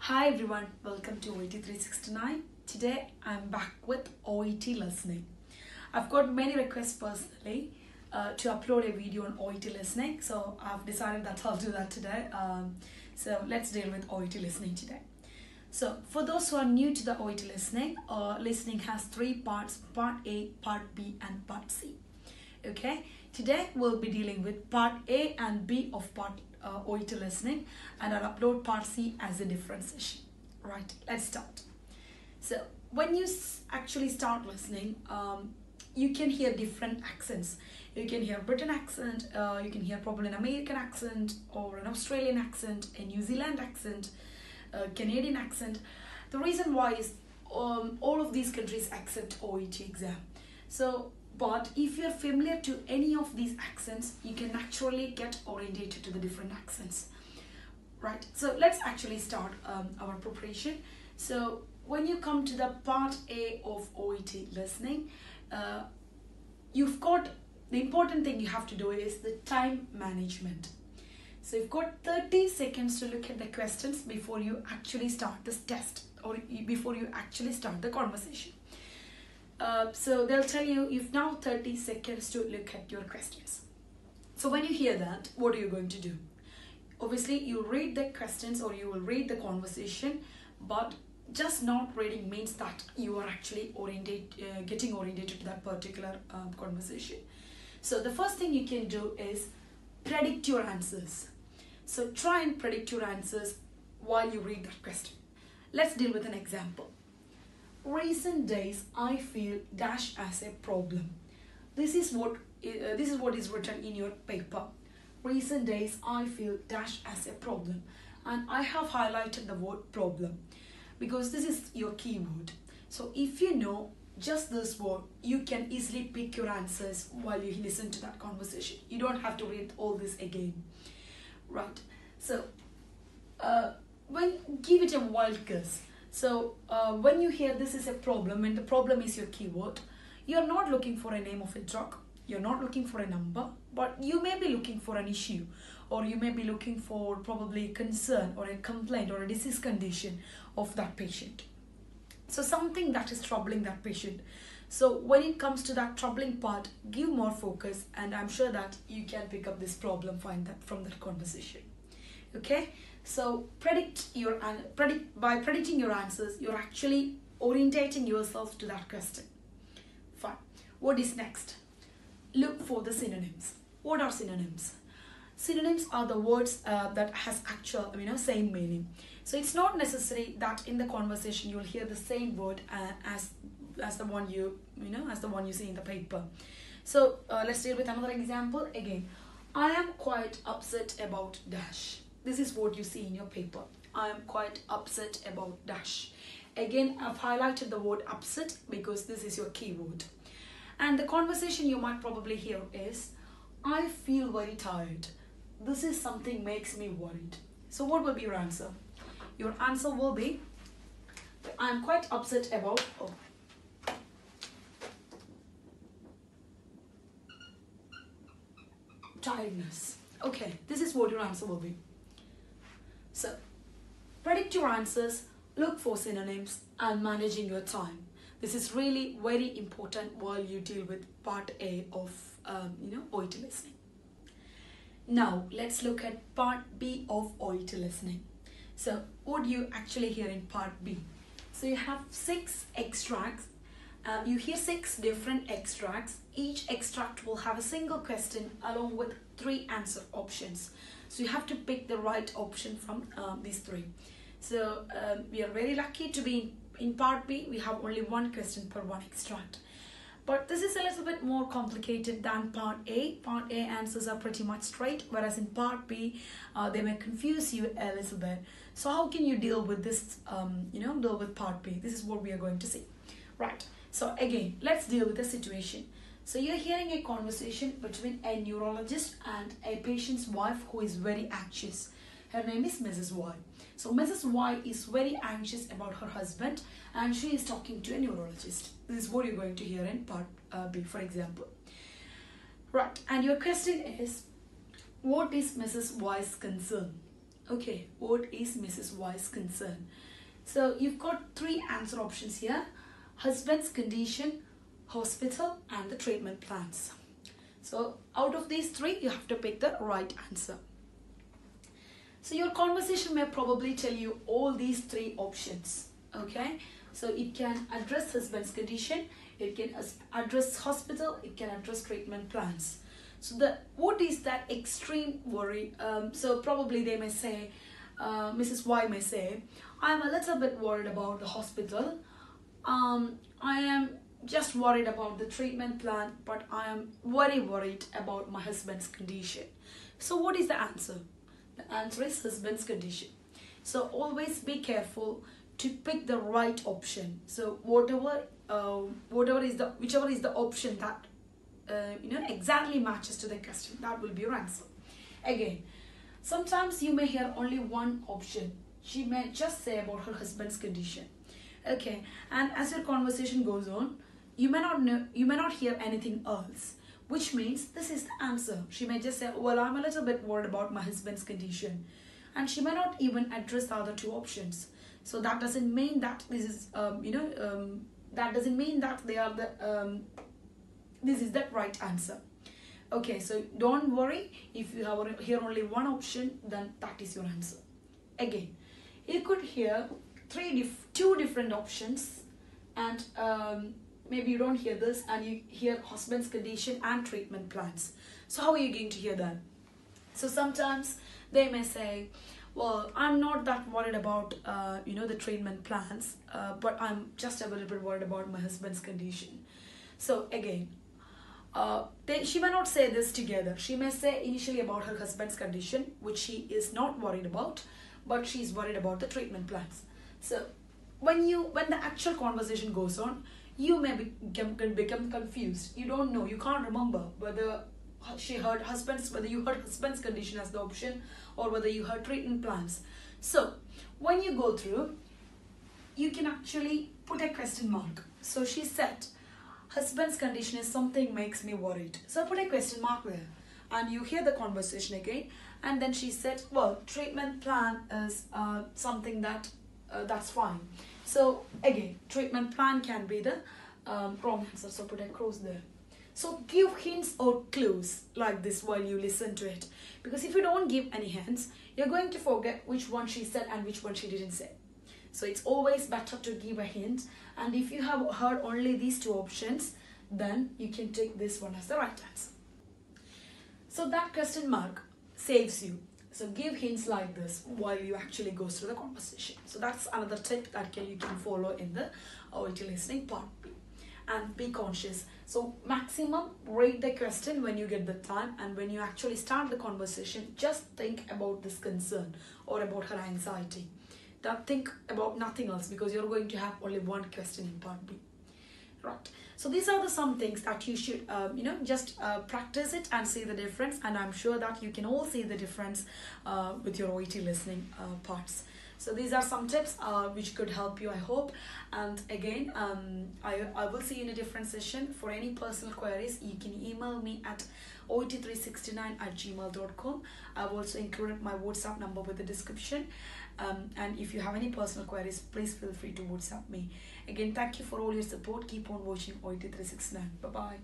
Hi everyone, welcome to OET 369. Today I'm back with OET listening. I've got many requests personally to upload a video on OET listening, so I've decided that I'll do that today. So let's deal with OET listening today. So for those who are new to the OET listening, listening has three parts: part A, part B and part C. Okay, today we'll be dealing with part A and B of part OET listening, and I'll upload part C as a different session. Right, let's start. So when you actually start listening, you can hear different accents. You can hear Britain accent, you can hear probably an American accent or an Australian accent, a New Zealand accent, a Canadian accent. The reason why is all of these countries accept OET exam. But if you're familiar to any of these accents, you can naturally get orientated to the different accents. Right, so let's actually start our preparation. So when you come to the part A of OET listening, you've got the important thing you have to do is the time management. So you've got 30 seconds to look at the questions before you actually start this test or before you actually start the conversation. So they'll tell you you've now 30 seconds to look at your questions. So when you hear that, what are you going to do? Obviously, you'll read the questions or you will read the conversation, but just not reading means that you are actually getting orientated to that particular conversation. So the first thing you can do is predict your answers. So try and predict your answers while you read that question. Let's deal with an example. Recent days I feel dash as a problem. This is what is written in your paper. Recent days I feel dash as a problem, and I have highlighted the word problem because this is your keyword. So if you know just this word, you can easily pick your answers while you listen to that conversation. You don't have to read all this again. Right, so give it a wild guess. So when you hear this is a problem and the problem is your keyword, you're not looking for a name of a drug, you're not looking for a number, but you may be looking for an issue, or you may be looking for probably a concern or a complaint or a disease condition of that patient. So something that is troubling that patient. So when it comes to that troubling part, give more focus, and I'm sure that you can pick up this problem from that conversation. Okay, so by predicting your answers, you're actually orientating yourself to that question. Fine. What is next? Look for the synonyms. What are synonyms? Synonyms are the words that has actual, same meaning. So it's not necessary that in the conversation you'll hear the same word as the one you see in the paper. So let's deal with another example again. I am quite upset about dash. This is what you see in your paper. I am quite upset about dash. Again, I've highlighted the word upset because this is your keyword. And the conversation you might probably hear is, I feel very tired. This is something makes me worried. So what will be your answer? Your answer will be, I am quite upset about tiredness. Okay, this is what your answer will be. So, predict your answers, look for synonyms, and managing your time. This is really very important while you deal with part A of OET listening. Now, let's look at part B of OET listening. So, what do you actually hear in part B? So, you have 6 extracts. You hear 6 different extracts. Each extract will have a single question along with 3 answer options. So you have to pick the right option from these 3. So we are very lucky to be in part B. We have only 1 question per 1 extract. But this is a little bit more complicated than part A. Part A answers are pretty much straight, whereas in part B, they may confuse you a little bit. So how can you deal with this, deal with part B? This is what we are going to see. Right, so again, let's deal with the situation. So you're hearing a conversation between a neurologist and a patient's wife who is very anxious. Her name is Mrs. Y. So Mrs. Y is very anxious about her husband and she is talking to a neurologist. This is what you're going to hear in part B, for example. Right, and your question is, what is Mrs. Y's concern? Okay, what is Mrs. Y's concern? So you've got three answer options here: husband's condition, hospital, and the treatment plans. So out of these three, you have to pick the right answer. So your conversation may probably tell you all these three options. Okay, so it can address husband's condition, it can address hospital, it can address treatment plans. So what is that extreme worry? So probably they may say, Mrs. Y may say, I'm a little bit worried about the hospital. I am just worried about the treatment plan, but I am very worried about my husband's condition. So what is the answer? The answer is husband's condition. So always be careful to pick the right option. So whichever is the option that exactly matches to the question, that will be your answer. Again, sometimes you may hear only one option. She may just say about her husband's condition. Okay, and as your conversation goes on, you may not hear anything else, which means this is the answer. She may just say, well, I'm a little bit worried about my husband's condition, and she may not even address the other two options. So that doesn't mean that this is that doesn't mean that they are the this is the right answer. Okay, so don't worry if you hear only one option, then that is your answer. Again, you could hear two different options, and maybe you don't hear this and you hear husband's condition and treatment plans. So how are you going to hear that? So sometimes they may say, well, I'm not that worried about the treatment plans, but I'm just a little bit worried about my husband's condition. So again, she may not say this together. She may say initially about her husband's condition, which she is not worried about, but she's worried about the treatment plans. So when the actual conversation goes on, you may become confused. You don't know, you can't remember whether you heard husband's condition as the option or whether you heard treatment plans. So when you go through, you can actually put a question mark. So she said, husband's condition is something makes me worried. So put a question mark there, and you hear the conversation again. And then she said, well, treatment plan is something that's fine. So again, treatment plan can be the wrong answer. So put a cross there. So give hints or clues like this while you listen to it, because if you don't give any hints, you're going to forget which one she said and which one she didn't say. So it's always better to give a hint, and if you have heard only these two options, then you can take this one as the right answer. So that question mark saves you. So give hints like this while you actually go through the conversation. So that's another tip that you can follow in the OET listening part B. And be conscious. So maximum read the question when you get the time, and when you actually start the conversation, just think about this concern or about her anxiety. Don't think about nothing else, because you're going to have only one question in part B. Right. So these are some things that you should just practice it and see the difference, and I'm sure that you can all see the difference with your OET listening parts. So these are some tips which could help you, I hope. And again, I will see you in a different session. For any personal queries, you can email me at oet369@gmail.com. I've also included my WhatsApp number with the description. And if you have any personal queries, please feel free to WhatsApp me. Again, thank you for all your support. Keep on watching OET 369. Bye-bye.